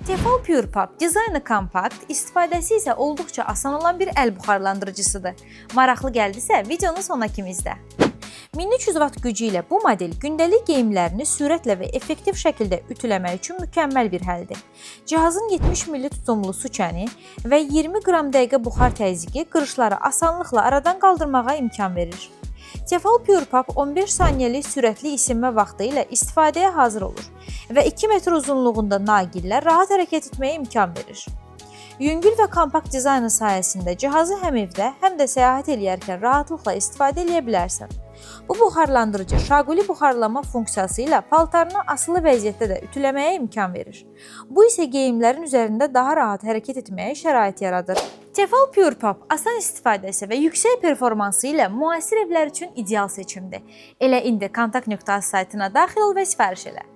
Tefal Pure Pop dizaynı kompakt, istifadəsi isə olduqca asan olan bir əl buxarlandırıcısıdır. Maraqlı gəldisə, videonun sona kimi izlə. 1300 Watt gücü ilə bu model gündəlik geyimlərini sürətlə və effektiv şəkildə ütüləmək üçün mükəmməl bir həldir. Cihazın 70 ml tutumlu su kəni və 20 qram dəqiqə buxar təzyiqi qırışları asanlıqla aradan qaldırmağa imkan verir. Tefal Pure Pop 15 saniyəlik sürətli isinmə vaxtı ilə istifadəyə hazır olur və 2 metr uzunluğunda naqillər rahat hərəkət etməyə imkan verir. Yüngül və kompakt dizaynı sayəsində cihazı həm evdə, həm də səyahət edərkən rahatlıqla istifadə edə bilərsən. Bu buxarlandırıcı şaquli buxarlama funksiyası ilə paltarını asılı vəziyyətdə də ütüləməyə imkan verir. Bu isə geyimlərin üzərində daha rahat hərəkət etməyə şərait yaradır. Tefal Pure Pop asan istifadəsi və yüksək performansı ilə müasir evlər üçün ideal seçimdir. Elə indi kontakt.az saytına daxil ol və sifariş elə.